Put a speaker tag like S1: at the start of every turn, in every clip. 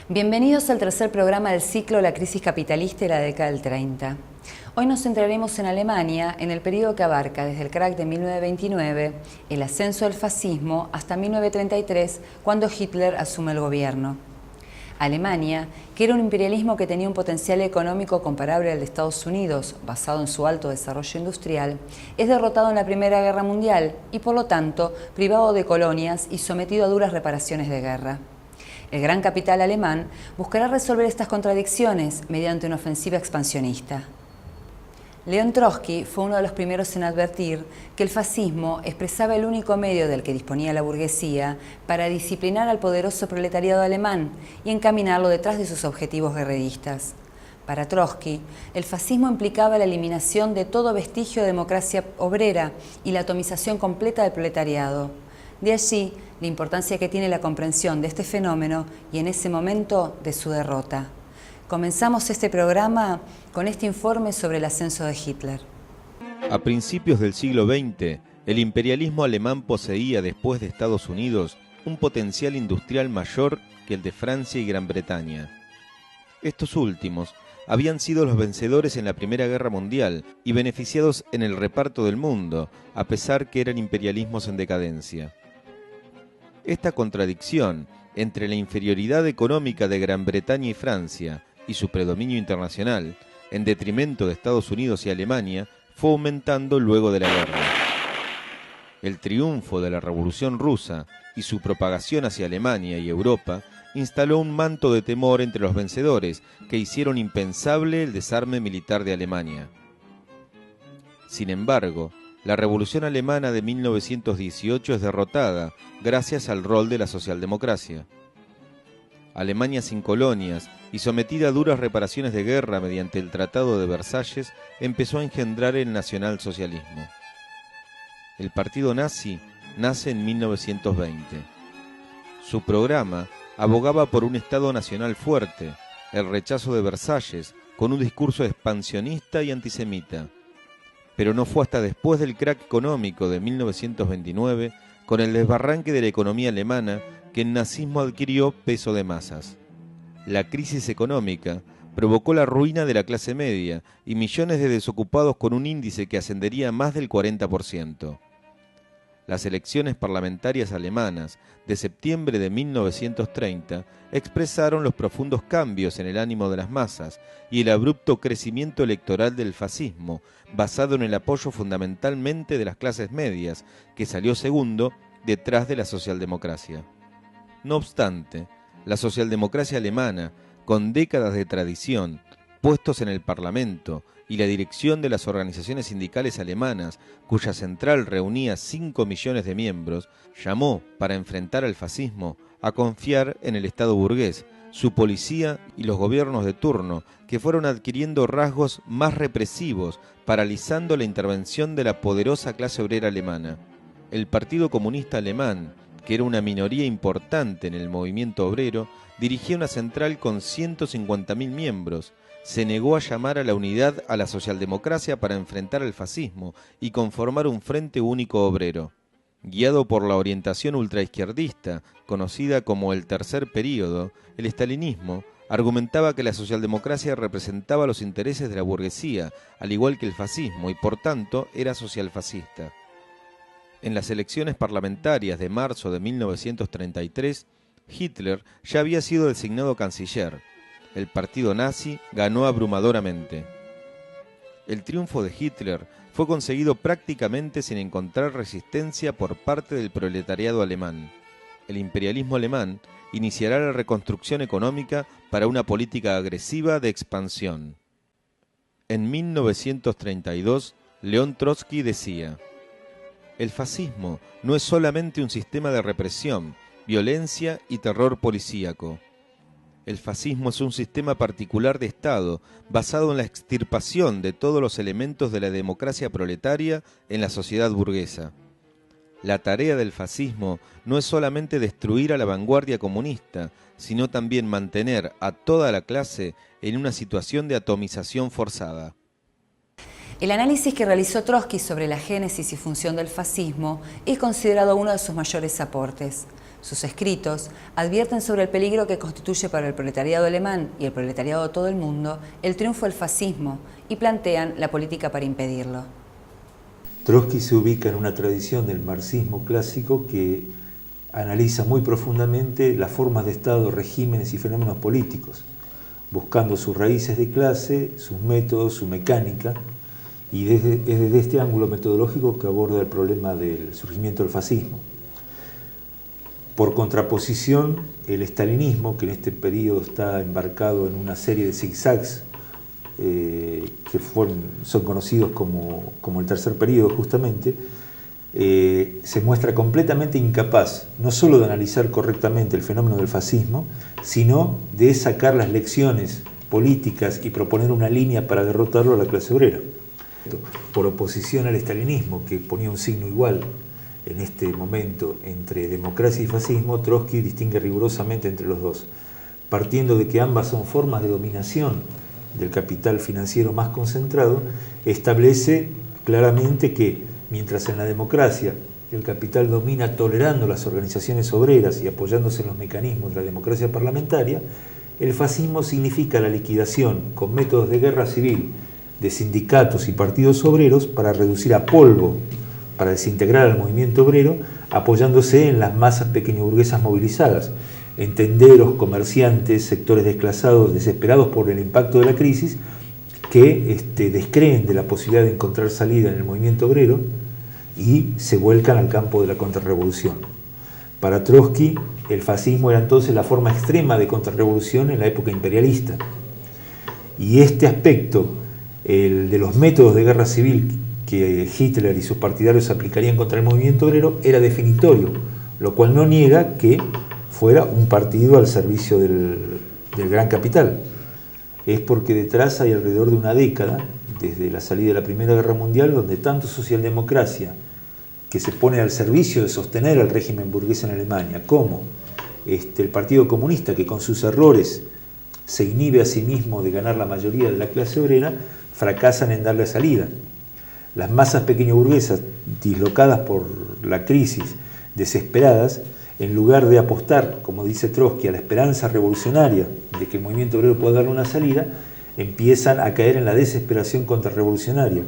S1: Bienvenidos al tercer programa del ciclo La crisis capitalista y la década del 30. Hoy nos centraremos en Alemania, en el periodo que abarca desde el crack de 1929, el ascenso del fascismo, hasta 1933, cuando Hitler asume el gobierno. Alemania, que era un imperialismo que tenía un potencial económico comparable al de Estados Unidos, basado en su alto desarrollo industrial, es derrotado en la Primera Guerra Mundial y, por lo tanto, privado de colonias y sometido a duras reparaciones de guerra. El gran capital alemán buscará resolver estas contradicciones mediante una ofensiva expansionista. León Trotsky fue uno de los primeros en advertir que el fascismo expresaba el único medio del que disponía la burguesía para disciplinar al poderoso proletariado alemán y encaminarlo detrás de sus objetivos guerreristas. Para Trotsky, el fascismo implicaba la eliminación de todo vestigio de democracia obrera y la atomización completa del proletariado. De allí la importancia que tiene la comprensión de este fenómeno y en ese momento de su derrota. Comenzamos este programa con este informe sobre el ascenso de Hitler.
S2: A principios del siglo XX, el imperialismo alemán poseía, después de Estados Unidos, un potencial industrial mayor que el de Francia y Gran Bretaña. Estos últimos habían sido los vencedores en la Primera Guerra Mundial y beneficiados en el reparto del mundo, a pesar que eran imperialismos en decadencia. Esta contradicción entre la inferioridad económica de Gran Bretaña y Francia y su predominio internacional, en detrimento de Estados Unidos y Alemania, fue aumentando luego de la guerra. El triunfo de la Revolución Rusa y su propagación hacia Alemania y Europa instaló un manto de temor entre los vencedores que hicieron impensable el desarme militar de Alemania. Sin embargo, la Revolución Alemana de 1918 es derrotada gracias al rol de la socialdemocracia. Alemania sin colonias y sometida a duras reparaciones de guerra mediante el Tratado de Versalles, empezó a engendrar el nacionalsocialismo. El partido nazi nace en 1920. Su programa abogaba por un Estado nacional fuerte, el rechazo de Versalles, con un discurso expansionista y antisemita. Pero no fue hasta después del crack económico de 1929, con el desbarranque de la economía alemana, que el nazismo adquirió peso de masas. La crisis económica provocó la ruina de la clase media y millones de desocupados con un índice que ascendería a más del 40%. Las elecciones parlamentarias alemanas de septiembre de 1930 expresaron los profundos cambios en el ánimo de las masas y el abrupto crecimiento electoral del fascismo, basado en el apoyo fundamentalmente de las clases medias, que salió segundo detrás de la socialdemocracia. No obstante, la socialdemocracia alemana, con décadas de tradición, puestos en el Parlamento y la dirección de las organizaciones sindicales alemanas, cuya central reunía 5 millones de miembros, llamó, para enfrentar al fascismo, a confiar en el Estado burgués, su policía y los gobiernos de turno, que fueron adquiriendo rasgos más represivos, paralizando la intervención de la poderosa clase obrera alemana. El Partido Comunista Alemán, que era una minoría importante en el movimiento obrero, dirigía una central con 150.000 miembros, se negó a llamar a la unidad a la socialdemocracia para enfrentar al fascismo y conformar un frente único obrero. Guiado por la orientación ultraizquierdista, conocida como el Tercer Período, el estalinismo argumentaba que la socialdemocracia representaba los intereses de la burguesía, al igual que el fascismo, y por tanto era socialfascista. En las elecciones parlamentarias de marzo de 1933, Hitler ya había sido designado canciller. El partido nazi ganó abrumadoramente. El triunfo de Hitler fue conseguido prácticamente sin encontrar resistencia por parte del proletariado alemán. El imperialismo alemán iniciará la reconstrucción económica para una política agresiva de expansión. En 1932, León Trotsky decía: el fascismo no es solamente un sistema de represión, violencia y terror policíaco. El fascismo es un sistema particular de Estado, basado en la extirpación de todos los elementos de la democracia proletaria en la sociedad burguesa. La tarea del fascismo no es solamente destruir a la vanguardia comunista, sino también mantener a toda la clase en una situación de atomización forzada.
S1: El análisis que realizó Trotsky sobre la génesis y función del fascismo es considerado uno de sus mayores aportes. Sus escritos advierten sobre el peligro que constituye para el proletariado alemán y el proletariado de todo el mundo el triunfo del fascismo y plantean la política para impedirlo.
S3: Trotsky se ubica en una tradición del marxismo clásico que analiza muy profundamente las formas de Estado, regímenes y fenómenos políticos, buscando sus raíces de clase, sus métodos, su mecánica, y es desde este ángulo metodológico que aborda el problema del surgimiento del fascismo. Por contraposición, el estalinismo, que en este periodo está embarcado en una serie de zigzags que son conocidos como el tercer periodo justamente, se muestra completamente incapaz no solo de analizar correctamente el fenómeno del fascismo, sino de sacar las lecciones políticas y proponer una línea para derrotarlo a la clase obrera. Por oposición al estalinismo, que ponía un signo igual en este momento entre democracia y fascismo, Trotsky distingue rigurosamente entre los dos, partiendo de que ambas son formas de dominación del capital financiero más concentrado. Establece claramente que mientras en la democracia el capital domina tolerando las organizaciones obreras y apoyándose en los mecanismos de la democracia parlamentaria, el fascismo significa la liquidación con métodos de guerra civil de sindicatos y partidos obreros para reducir a polvo, para desintegrar al movimiento obrero, apoyándose en las masas pequeñoburguesas movilizadas, en tenderos, comerciantes, sectores desclasados, desesperados por el impacto de la crisis, que descreen de la posibilidad de encontrar salida en el movimiento obrero y se vuelcan al campo de la contrarrevolución. Para Trotsky, el fascismo era entonces la forma extrema de contrarrevolución en la época imperialista. Y este aspecto, el de los métodos de guerra civil que Hitler y sus partidarios aplicarían contra el movimiento obrero, era definitorio, lo cual no niega que fuera un partido al servicio del gran capital. Es porque detrás hay alrededor de una década, desde la salida de la Primera Guerra Mundial, donde tanto socialdemocracia, que se pone al servicio de sostener al régimen burgués en Alemania, como el Partido Comunista, que con sus errores se inhibe a sí mismo de ganar la mayoría de la clase obrera, fracasan en darle salida. Las masas pequeñoburguesas, dislocadas por la crisis, desesperadas, en lugar de apostar, como dice Trotsky, a la esperanza revolucionaria de que el movimiento obrero pueda darle una salida, empiezan a caer en la desesperación contrarrevolucionaria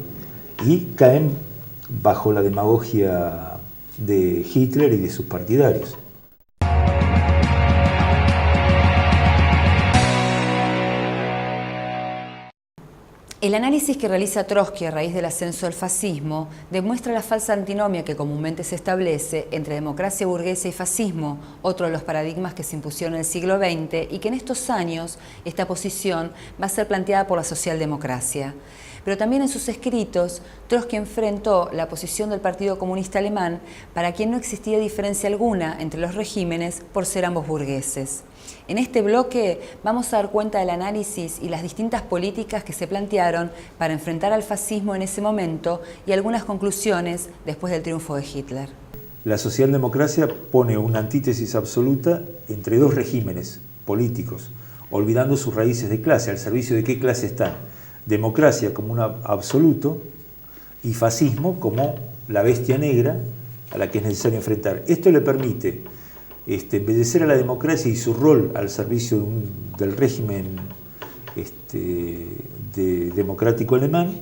S3: y caen bajo la demagogia de Hitler y de sus partidarios.
S1: El análisis que realiza Trotsky a raíz del ascenso del fascismo demuestra la falsa antinomia que comúnmente se establece entre democracia burguesa y fascismo, otro de los paradigmas que se impusieron en el siglo XX y que en estos años esta posición va a ser planteada por la socialdemocracia. Pero también en sus escritos, Trotsky enfrentó la posición del Partido Comunista Alemán, para quien no existía diferencia alguna entre los regímenes por ser ambos burgueses. En este bloque vamos a dar cuenta del análisis y las distintas políticas que se plantearon para enfrentar al fascismo en ese momento y algunas conclusiones después del triunfo de Hitler.
S3: La socialdemocracia pone una antítesis absoluta entre dos regímenes políticos, olvidando sus raíces de clase. ¿Al servicio de qué clase están? Democracia como un absoluto y fascismo como la bestia negra a la que es necesario enfrentar. Esto le permite embellecer a la democracia y su rol al servicio del régimen democrático alemán,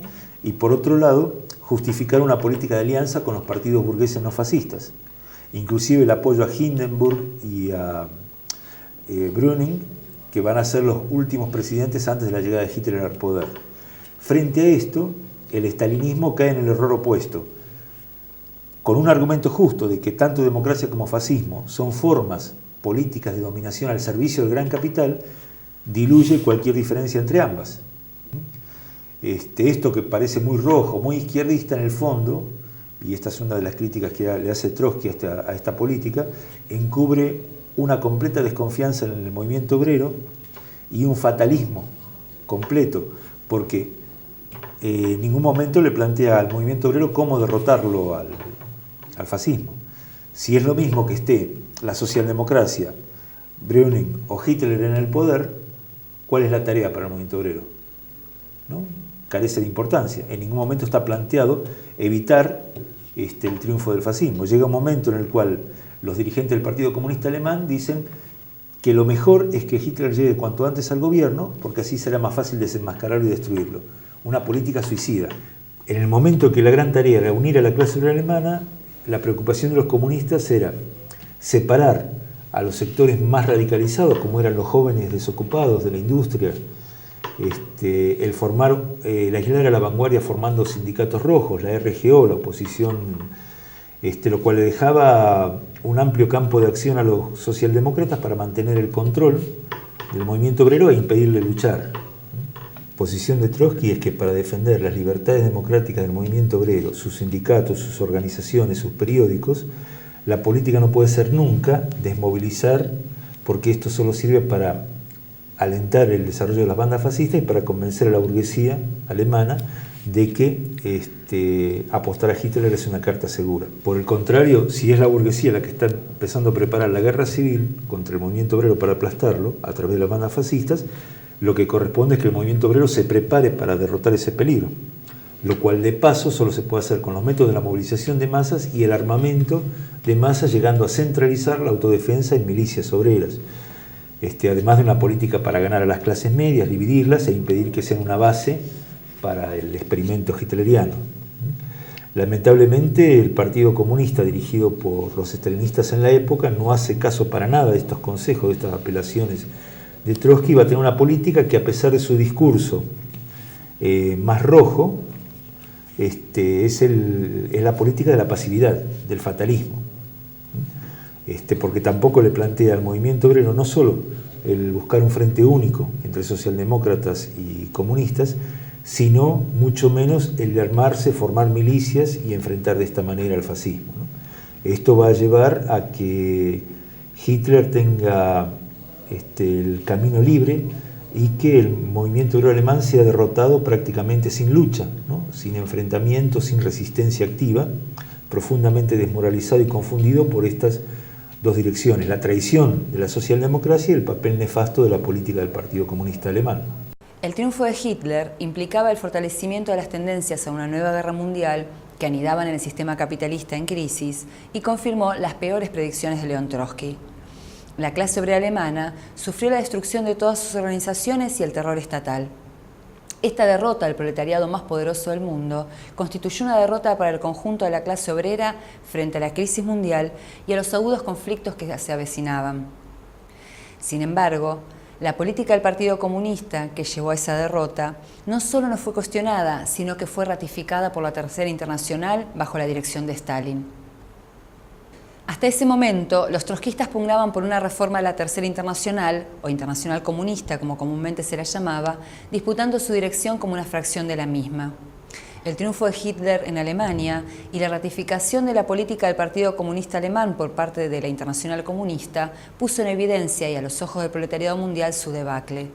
S3: y por otro lado justificar una política de alianza con los partidos burgueses no fascistas, inclusive el apoyo a Hindenburg y a Brüning, que van a ser los últimos presidentes antes de la llegada de Hitler al poder. Frente a esto, el estalinismo cae en el error opuesto, con un argumento justo de que tanto democracia como fascismo son formas políticas de dominación al servicio del gran capital, diluye cualquier diferencia entre ambas. Esto que parece muy rojo, muy izquierdista en el fondo, y esta es una de las críticas que le hace Trotsky a esta política, encubre una completa desconfianza en el movimiento obrero y un fatalismo completo, porque en ningún momento le plantea al movimiento obrero cómo derrotarlo al fascismo. Si es lo mismo que esté la socialdemocracia, Brüning o Hitler en el poder, ¿cuál es la tarea para el movimiento obrero? ¿No? Carece de importancia. En ningún momento está planteado evitar el triunfo del fascismo. Llega un momento en el cual los dirigentes del Partido Comunista Alemán dicen que lo mejor es que Hitler llegue cuanto antes al gobierno, porque así será más fácil desenmascararlo y destruirlo. Una política suicida. En el momento que la gran tarea era unir a la clase obrera alemana, la preocupación de los comunistas era separar a los sectores más radicalizados, como eran los jóvenes desocupados de la industria, el aislar a la vanguardia formando sindicatos rojos, la RGO, la oposición, lo cual le dejaba un amplio campo de acción a los socialdemócratas para mantener el control del movimiento obrero e impedirle luchar. La posición de Trotsky es que para defender las libertades democráticas del movimiento obrero, sus sindicatos, sus organizaciones, sus periódicos, la política no puede ser nunca desmovilizar, porque esto solo sirve para alentar el desarrollo de las bandas fascistas y para convencer a la burguesía alemana de que apostar a Hitler es una carta segura. Por el contrario, si es la burguesía la que está empezando a preparar la guerra civil contra el movimiento obrero para aplastarlo a través de las bandas fascistas, lo que corresponde es que el movimiento obrero se prepare para derrotar ese peligro, lo cual de paso solo se puede hacer con los métodos de la movilización de masas y el armamento de masas, llegando a centralizar la autodefensa en milicias obreras, además de una política para ganar a las clases medias, dividirlas e impedir que sean una base para el experimento hitleriano. Lamentablemente el Partido Comunista, dirigido por los estalinistas en la época, no hace caso para nada de estos consejos, de estas apelaciones de Trotsky. Va a tener una política que, a pesar de su discurso más rojo, es la política de la pasividad, del fatalismo, porque tampoco le plantea al movimiento obrero no solo el buscar un frente único entre socialdemócratas y comunistas, sino mucho menos el de armarse, formar milicias y enfrentar de esta manera al fascismo, ¿no? Esto va a llevar a que Hitler tenga el camino libre y que el movimiento obrero alemán sea derrotado prácticamente sin lucha, ¿no? Sin enfrentamiento, sin resistencia activa, profundamente desmoralizado y confundido por estas dos direcciones, la traición de la socialdemocracia y el papel nefasto de la política del Partido Comunista Alemán.
S1: El triunfo de Hitler implicaba el fortalecimiento de las tendencias a una nueva guerra mundial que anidaban en el sistema capitalista en crisis y confirmó las peores predicciones de León Trotsky. La clase obrera alemana sufrió la destrucción de todas sus organizaciones y el terror estatal. Esta derrota del proletariado más poderoso del mundo constituyó una derrota para el conjunto de la clase obrera frente a la crisis mundial y a los agudos conflictos que se avecinaban. Sin embargo, la política del Partido Comunista que llevó a esa derrota no solo no fue cuestionada, sino que fue ratificada por la Tercera Internacional bajo la dirección de Stalin. Hasta ese momento, los trotskistas pugnaban por una reforma de la Tercera Internacional, o Internacional Comunista, como comúnmente se la llamaba, disputando su dirección como una fracción de la misma. El triunfo de Hitler en Alemania y la ratificación de la política del Partido Comunista Alemán por parte de la Internacional Comunista puso en evidencia y a los ojos del proletariado mundial su debacle.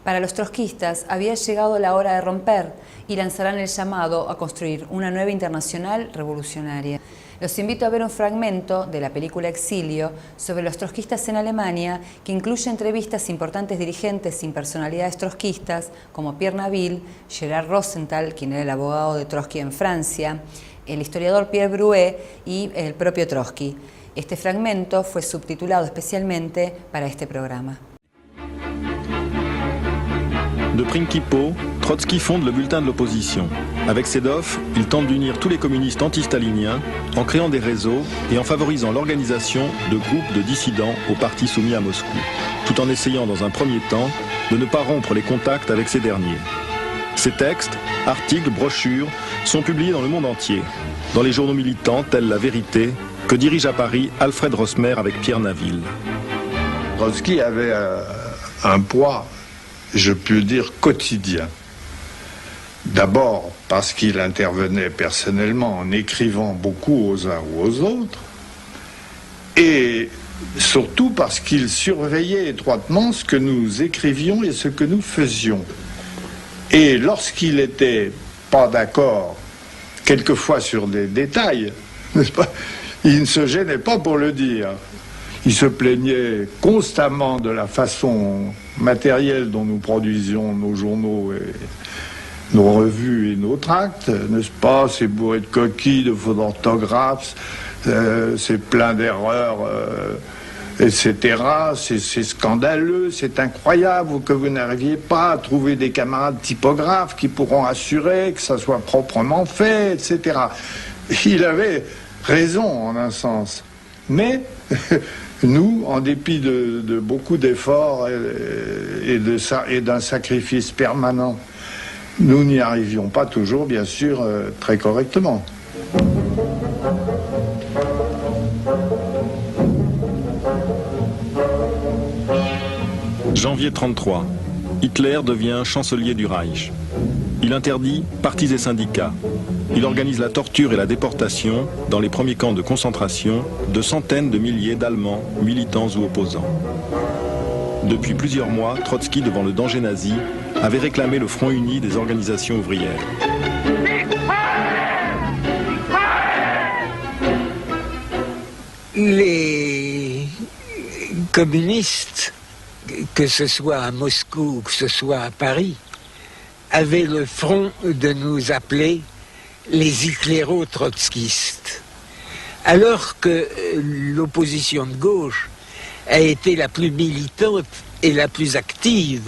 S1: Para los trotskistas había llegado la hora de romper y lanzarán el llamado a construir una nueva internacional revolucionaria. Los invito a ver un fragmento de la película Exilio sobre los trotskistas en Alemania, que incluye entrevistas a importantes dirigentes sin personalidades trotskistas como Pierre Naville, Gerard Rosenthal, quien era el abogado de Trotsky en Francia, el historiador Pierre Brouet y el propio Trotsky. Este fragmento fue subtitulado especialmente para este programa.
S4: De Principaux, Trotsky fonde le bulletin de l'opposition. Avec Sedov, il tente d'unir tous les communistes anti-staliniens en créant des réseaux et en favorisant l'organisation de groupes de dissidents au parti soumis à Moscou, tout en essayant dans un premier temps de ne pas rompre les contacts avec ces derniers. Ces textes, articles, brochures sont publiés dans le monde entier, dans les journaux militants tels La Vérité, que dirige à Paris Alfred Rosmer avec Pierre Naville.
S5: Trotsky avait un poids, je peux dire, quotidien. D'abord parce qu'il intervenait personnellement en écrivant beaucoup aux uns ou aux autres, et surtout parce qu'il surveillait étroitement ce que nous écrivions et ce que nous faisions. Et lorsqu'il n'était pas d'accord, quelquefois sur des détails, n'est-ce pas, il ne se gênait pas pour le dire. Il se plaignait constamment de la façon matérielle dont nous produisions nos journaux nos revues et nos tracts, n'est-ce pas? C'est bourré de coquilles, de fautes d'orthographe, c'est plein d'erreurs, etc. C'est scandaleux, c'est incroyable que vous n'arriviez pas à trouver des camarades typographes qui pourront assurer que ça soit proprement fait, etc. Il avait raison en un sens. Mais nous, en dépit de beaucoup d'efforts et d'un sacrifice permanent, nous n'y arrivions pas toujours, bien sûr, très correctement.
S4: Janvier 1933. Hitler devient chancelier du Reich. Il interdit partis et syndicats. Il organise la torture et la déportation dans les premiers camps de concentration de centaines de milliers d'Allemands, militants ou opposants. Depuis plusieurs mois, Trotsky, devant le danger nazi, avait réclamé le front uni des organisations ouvrières.
S6: Les communistes, que ce soit à Moscou ou que ce soit à Paris, avaient le front de nous appeler les hitléro-trotskistes. Alors que l'opposition de gauche a été la plus militante et la plus active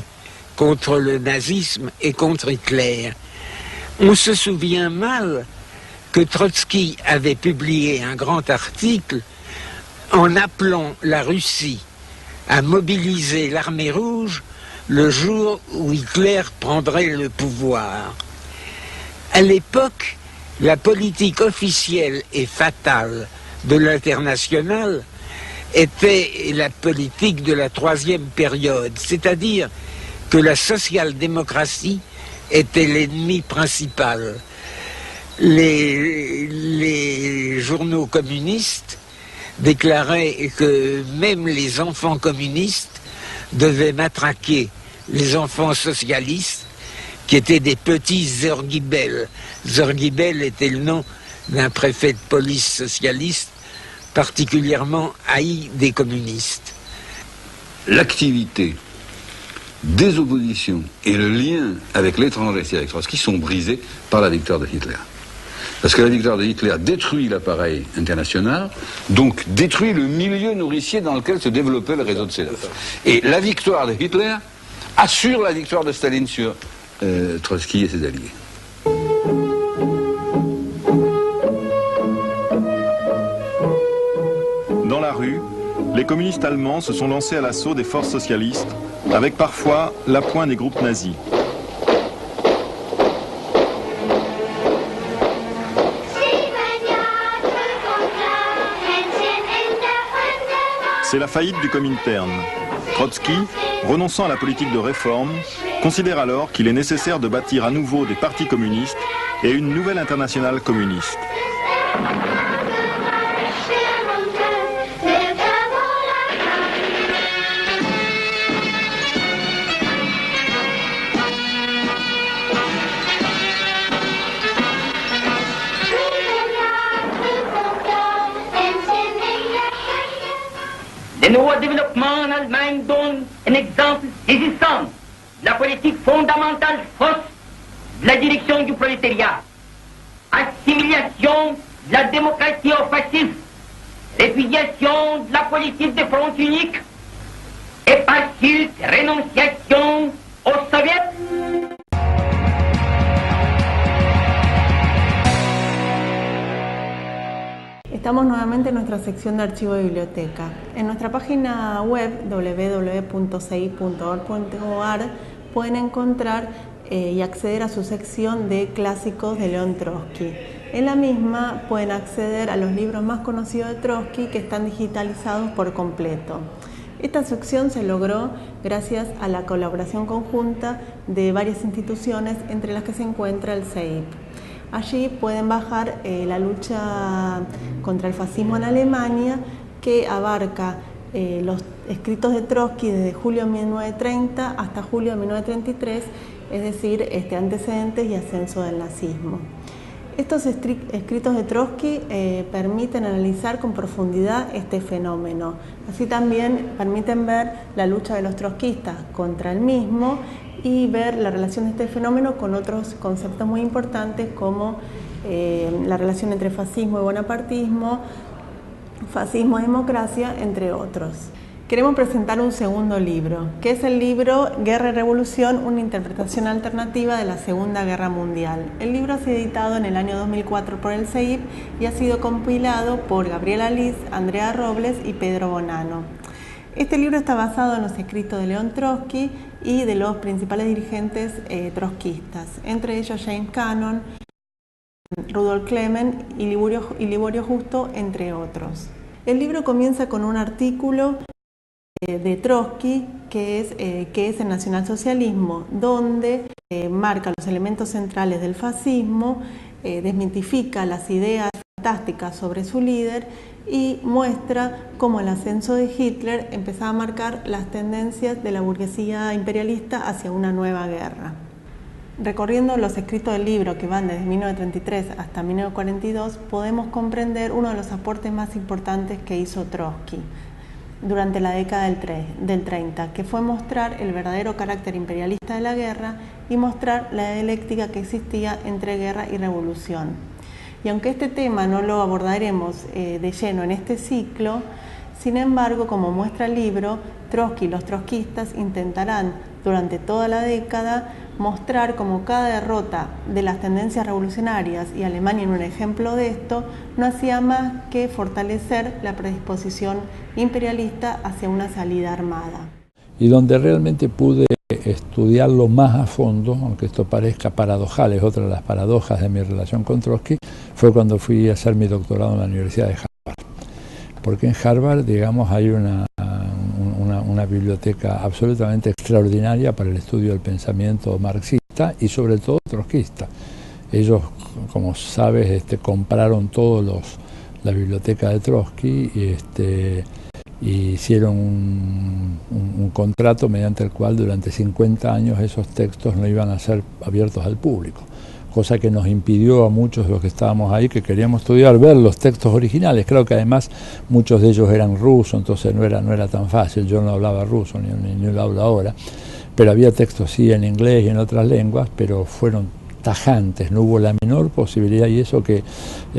S6: contre le nazisme et contre Hitler. On se souvient mal que Trotsky avait publié un grand article en appelant la Russie à mobiliser l'armée rouge le jour où Hitler prendrait le pouvoir. À l'époque, la politique officielle et fatale de l'Internationale était la politique de la troisième période, c'est-à-dire que la social-démocratie était l'ennemi principal. Les journaux communistes déclarait que même les enfants communistes devaient matraquer les enfants socialistes qui étaient des petits Zorgibel. Zorgibel était le nom d'un préfet de police socialiste particulièrement haï des communistes.
S7: L'activité des oppositions et le lien avec l'étranger, c'est avec Trotsky, sont brisés par la victoire de Hitler. Parce que la victoire de Hitler détruit l'appareil international, donc détruit le milieu nourricier dans lequel se développait le réseau de CEDOF. Et la victoire de Hitler assure la victoire de Staline sur Trotsky et ses alliés.
S4: Dans la rue, les communistes allemands se sont lancés à l'assaut des forces socialistes, avec parfois l'appoint des groupes nazis. C'est la faillite du Comintern. Trotsky, renonçant à la politique de réforme, considère alors qu'il est nécessaire de bâtir à nouveau des partis communistes et une nouvelle internationale communiste.
S8: Le nouveau développement en Allemagne donne un exemple saisissant de la politique fondamentale fausse de la direction du prolétariat. Assimilation de la démocratie au fascisme, répudiation de la politique de front unique et par suite rénonciation aux soviets.
S9: Estamos nuevamente en nuestra sección de archivo de biblioteca. En nuestra página web www.ci.org.ar pueden encontrar y acceder a su sección de clásicos de León Trotsky. En la misma pueden acceder a los libros más conocidos de Trotsky que están digitalizados por completo. Esta sección se logró gracias a la colaboración conjunta de varias instituciones, entre las que se encuentra el CEIP. Allí pueden bajar la lucha contra el fascismo en Alemania, que abarca los escritos de Trotsky desde julio de 1930 hasta julio de 1933, es decir, antecedentes y ascenso del nazismo. Estos escritos de Trotsky permiten analizar con profundidad este fenómeno. Así también permiten ver la lucha de los trotskistas contra el mismo y ver la relación de este fenómeno con otros conceptos muy importantes como la relación entre fascismo y bonapartismo, fascismo y democracia, entre otros. Queremos presentar un segundo libro, que es el libro Guerra y Revolución, una interpretación alternativa de la Segunda Guerra Mundial. El libro ha sido editado en el año 2004 por el CEIP y ha sido compilado por Gabriela Liz, Andrea Robles y Pedro Bonanno. Este libro está basado en los escritos de León Trotsky y de los principales dirigentes trotskistas, entre ellos James Cannon, Rudolf Clement y Liborio Justo, entre otros. El libro comienza con un artículo de Trotsky que es el nacionalsocialismo, donde marca los elementos centrales del fascismo, desmitifica las ideas fantásticas sobre su líder y muestra cómo el ascenso de Hitler empezaba a marcar las tendencias de la burguesía imperialista hacia una nueva guerra. Recorriendo los escritos del libro, que van desde 1933 hasta 1942, podemos comprender uno de los aportes más importantes que hizo Trotsky durante la década del 30, que fue mostrar el verdadero carácter imperialista de la guerra y mostrar la dialéctica que existía entre guerra y revolución. Y aunque este tema no lo abordaremos de lleno en este ciclo, sin embargo, como muestra el libro, Trotsky y los trotskistas intentarán durante toda la década mostrar cómo cada derrota de las tendencias revolucionarias, y Alemania en un ejemplo de esto, no hacía más que fortalecer la predisposición imperialista hacia una salida armada.
S10: Y donde realmente pude estudiarlo más a fondo, aunque esto parezca paradojal, es otra de las paradojas de mi relación con Trotsky, fue cuando fui a hacer mi doctorado en la Universidad de Harvard. Porque en Harvard, digamos, hay una biblioteca absolutamente extraordinaria para el estudio del pensamiento marxista y sobre todo trotskista. Ellos, como sabes, compraron la biblioteca de Trotsky y hicieron un contrato mediante el cual durante 50 años esos textos no iban a ser abiertos al público, cosa que nos impidió a muchos de los que estábamos ahí, que queríamos estudiar, ver los textos originales. Creo que además muchos de ellos eran rusos, entonces no era tan fácil. Yo no hablaba ruso, ni lo hablo ahora, pero había textos sí en inglés y en otras lenguas, pero fueron tajantes, no hubo la menor posibilidad, y eso que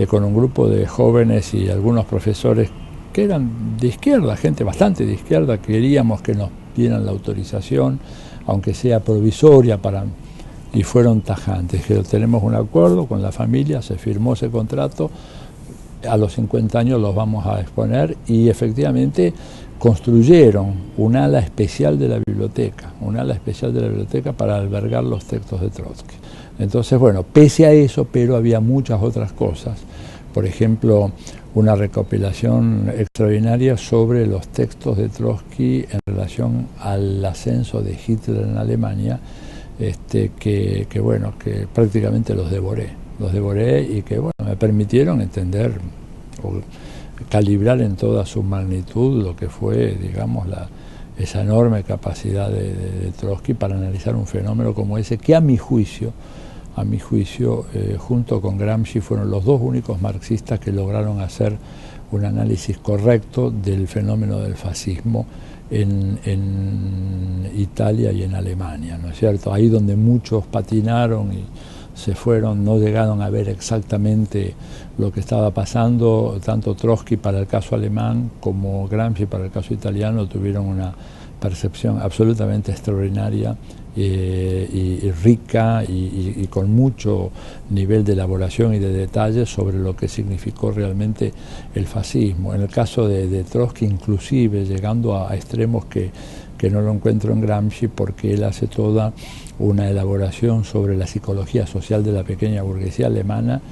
S10: con un grupo de jóvenes y algunos profesores que eran de izquierda, gente bastante de izquierda, queríamos que nos dieran la autorización, aunque sea provisoria, y fueron tajantes, que tenemos un acuerdo con la familia, se firmó ese contrato, a los 50 años los vamos a exponer, y efectivamente construyeron un ala especial de la biblioteca, para albergar los textos de Trotsky. Entonces, bueno, pese a eso, pero había muchas otras cosas. Por ejemplo, una recopilación extraordinaria sobre los textos de Trotsky en relación al ascenso de Hitler en Alemania, que prácticamente los devoré y que me permitieron entender o calibrar en toda su magnitud lo que fue, digamos, esa enorme capacidad de Trotsky para analizar un fenómeno como ese, que a mi juicio, junto con Gramsci, fueron los dos únicos marxistas que lograron hacer un análisis correcto del fenómeno del fascismo en Italia y en Alemania, ¿no es cierto? Ahí donde muchos patinaron y se fueron, no llegaron a ver exactamente lo que estaba pasando. Tanto Trotsky para el caso alemán como Gramsci para el caso italiano tuvieron una percepción absolutamente extraordinaria y rica y con mucho nivel de elaboración y de detalle sobre lo que significó realmente el fascismo. En el caso de Trotsky, inclusive llegando a extremos que no lo encuentro en Gramsci, porque él hace toda una elaboración sobre la psicología social de la pequeña burguesía alemana,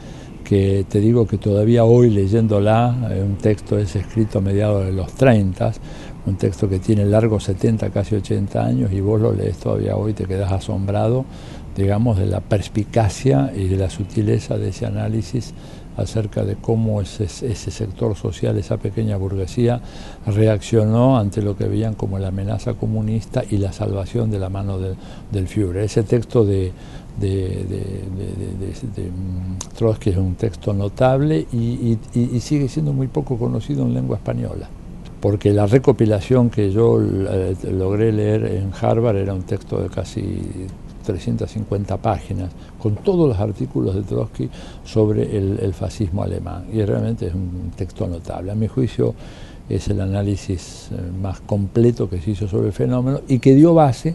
S10: que te digo que todavía hoy leyéndola, un texto es escrito a mediados de los 30, un texto que tiene largo 70, casi 80 años, y vos lo lees todavía hoy, te quedás asombrado, digamos, de la perspicacia y de la sutileza de ese análisis acerca de cómo ese sector social, esa pequeña burguesía, reaccionó ante lo que veían como la amenaza comunista y la salvación de la mano del Führer. Ese texto de Trotsky es un texto notable y sigue siendo muy poco conocido en lengua española. porque la recopilación que yo logré leer en Harvard era un texto de casi 350 páginas, con todos los artículos de Trotsky sobre el fascismo alemán, y realmente es un texto notable. A mi juicio es el análisis más completo que se hizo sobre el fenómeno y que dio base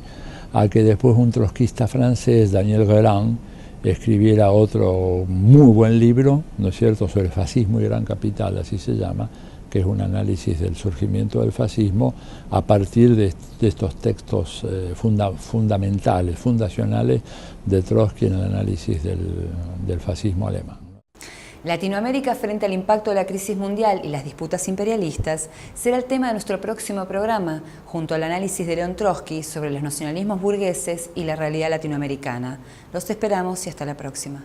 S10: a que después un trotskista francés, Daniel Guérin, escribiera otro muy buen libro, ¿no es cierto?, sobre el fascismo y Gran Capital, así se llama, que es un análisis del surgimiento del fascismo a partir de estos textos fundamentales, fundacionales de Trotsky en el análisis del fascismo alemán.
S1: Latinoamérica frente al impacto de la crisis mundial y las disputas imperialistas será el tema de nuestro próximo programa, junto al análisis de León Trotsky sobre los nacionalismos burgueses y la realidad latinoamericana. Los esperamos y hasta la próxima.